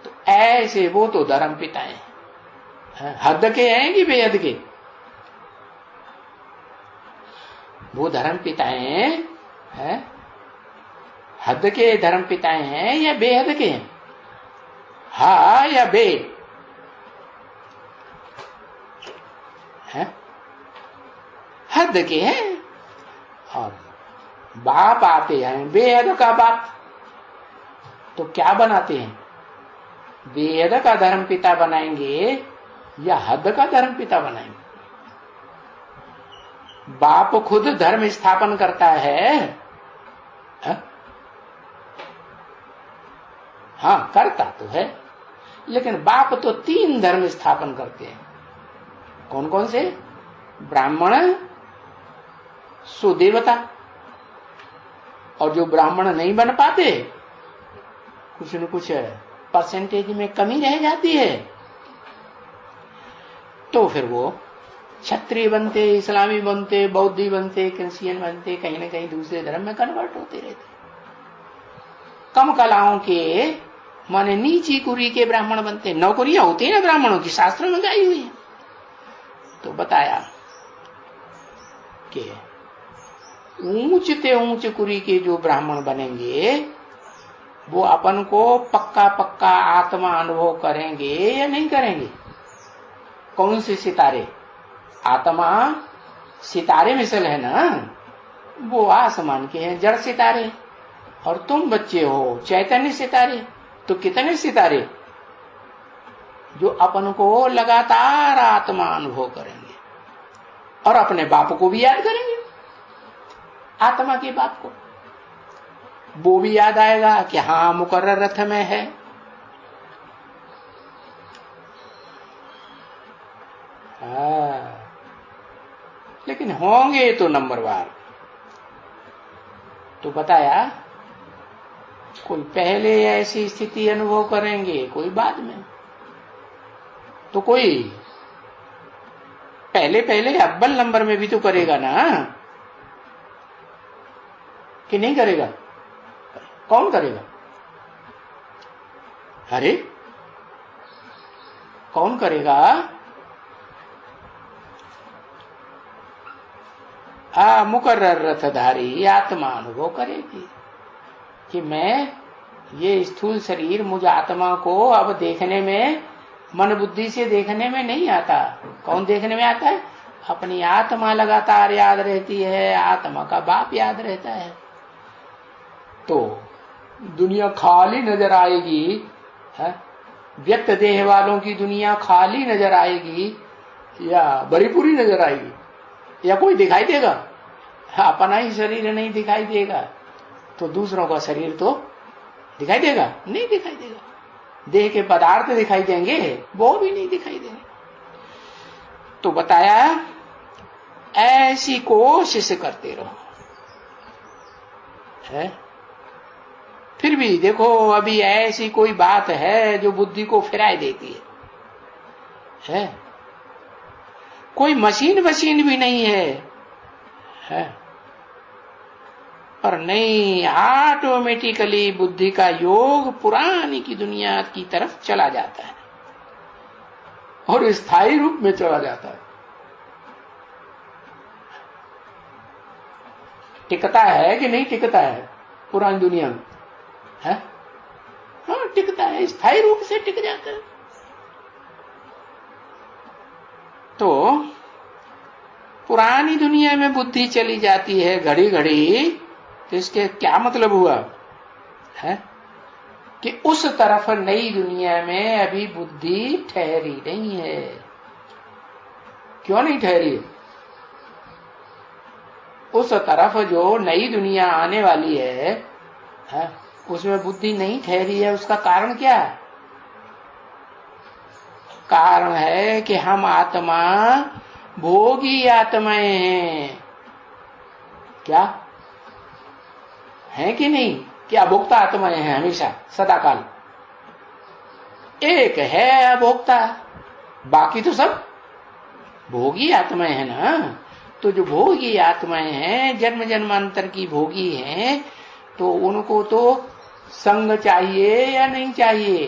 तो ऐसे वो तो धर्म पिताएं हैं। हद के हैं कि बेहद के? वो धर्म पिताएं हैं, हद के धर्म पिताएं हैं या बेहद के हैं? हा या बे? हद के हैं। और बाप आते हैं बेहद का बाप, तो क्या बनाते हैं? बेहद का धर्म पिता बनाएंगे या हद का धर्म पिता बनाएंगे? बाप खुद धर्म स्थापन करता है। हाँ, करता तो है, लेकिन बाप तो 3 धर्म स्थापन करते हैं। कौन कौन से? ब्राह्मण, सुदेवता, और जो ब्राह्मण नहीं बन पाते, कुछ न कुछ परसेंटेज में कमी रह जाती है, तो फिर वो क्षत्रिय बनते, इस्लामी बनते, बौद्धी बनते, क्रिश्चियन बनते, कहीं ना कहीं दूसरे धर्म में कन्वर्ट होते रहते। कम कलाओं के माने नीची कुरी के ब्राह्मण बनते। नौकरियां होती है ना ब्राह्मणों की, शास्त्रों में गाई हुई है। तो बताया कि ऊंचते ऊंच कुरी के जो ब्राह्मण बनेंगे, वो अपन को पक्का पक्का आत्मा अनुभव करेंगे या नहीं करेंगे? कौन से सितारे? आत्मा सितारे मिसल है ना, वो आसमान के हैं, जड़ सितारे, और तुम बच्चे हो चैतन्य सितारे। तो कितने सितारे जो अपन को लगातार आत्मा अनुभव करेंगे और अपने बाप को भी याद करेंगे, आत्मा के बाप को। वो भी याद आएगा कि हाँ मुकर्रर रथ में है। लेकिन होंगे तो नंबरवार। तो बताया, कोई पहले ऐसी स्थिति अनुभव करेंगे, कोई बाद में। तो कोई पहले पहले अव्वल नंबर में भी तो करेगा ना, कि नहीं करेगा? कौन करेगा? अरे कौन करेगा? मुकर्रर रथधारी आत्मा अनुभव करेगी कि मैं ये स्थूल शरीर मुझ आत्मा को अब देखने में, मन बुद्धि से देखने में नहीं आता। कौन देखने में आता है? अपनी आत्मा लगातार याद रहती है, आत्मा का बाप याद रहता है। तो दुनिया खाली नजर आएगी, व्यक्त देह वालों की दुनिया खाली नजर आएगी या भरीपूरी नजर आएगी, या कोई दिखाई देगा? अपना ही शरीर नहीं दिखाई देगा तो दूसरों का शरीर तो दिखाई देगा? नहीं दिखाई देगा। देह के पदार्थ दिखाई देंगे, वो भी नहीं दिखाई देंगे। तो बताया ऐसी कोशिश करते रहो। है फिर भी देखो, अभी ऐसी कोई बात है जो बुद्धि को फिराई देती है? कोई मशीन भी नहीं है? पर नहीं, ऑटोमेटिकली बुद्धि का योग पुरानी की दुनिया की तरफ चला जाता है और स्थायी रूप में चला जाता है। टिकता है कि नहीं टिकता है पुरानी दुनिया में? है? हाँ, टिकता है, स्थायी रूप से टिक जाता है। तो पुरानी दुनिया में बुद्धि चली जाती है घड़ी घड़ी, तो इसके क्या मतलब हुआ है कि उस तरफ नई दुनिया में अभी बुद्धि ठहरी नहीं है। क्यों नहीं ठहरी? उस तरफ जो नई दुनिया आने वाली है, उसमें बुद्धि नहीं ठहरी है। उसका कारण क्या है? कारण है कि हम आत्मा भोगी आत्माएं हैं। क्या है कि नहीं? क्या अभोक्ता आत्माएं हैं हमेशा सदाकाल? एक है अभोक्ता, बाकी तो सब भोगी आत्माएं हैं ना। तो जो भोगी आत्माएं हैं, जन्म जन्मांतर की भोगी हैं, तो उनको तो संग चाहिए या नहीं चाहिए?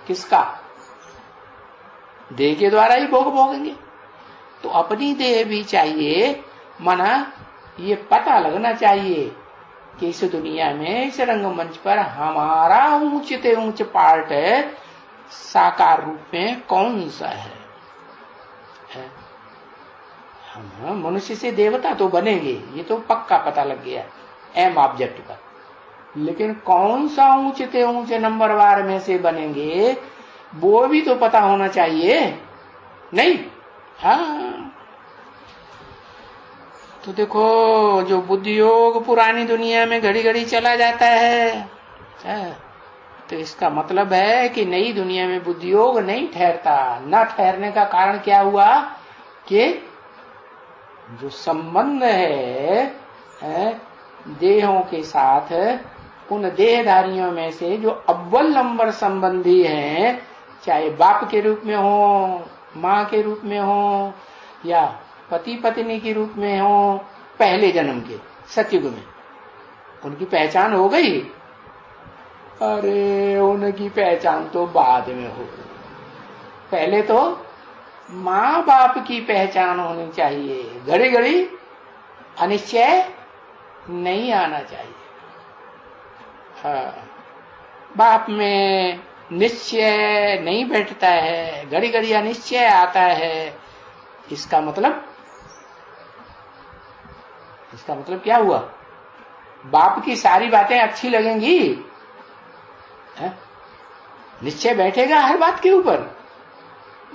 किसका? देह के द्वारा ही भोग भोगेंगे, तो अपनी देह भी चाहिए। मना ये पता लगना चाहिए कि इस दुनिया में, इस रंगमंच पर हमारा ऊंच से ऊंच पार्ट साकार रूप में कौन सा है? हम मनुष्य से देवता तो बनेंगे, ये तो पक्का पता लग गया एम ऑब्जेक्ट का। लेकिन कौन सा ऊंचे ऊंचे नंबरवार में से बनेंगे, वो भी तो पता होना चाहिए नहीं? हाँ, तो देखो, जो बुद्धि योग पुरानी दुनिया में घड़ी घड़ी चला जाता है, तो इसका मतलब है कि नई दुनिया में बुद्धि योग नहीं ठहरता। न ठहरने का कारण क्या हुआ कि जो संबंध है देहों के साथ, उन देहधारियों में से जो अव्वल नंबर संबंधी हैं, चाहे बाप के रूप में हो, माँ के रूप में हो, या पति पत्नी के रूप में हो, पहले जन्म के सतयुग में, उनकी पहचान हो गई? अरे उनकी पहचान तो बाद में हो। पहले तो माँ बाप की पहचान होनी चाहिए। घड़ी घड़ी अनिश्चय नहीं आना चाहिए। हाँ, बाप में निश्चय नहीं बैठता है, घड़ी घड़ी अनिश्चय आता है। इसका मतलब क्या हुआ? बाप की सारी बातें अच्छी लगेंगी, निश्चय बैठेगा हर बात के ऊपर?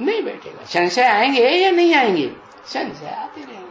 नहीं बैठेगा। संशय आएंगे या नहीं आएंगे? संशय आते रहेंगे।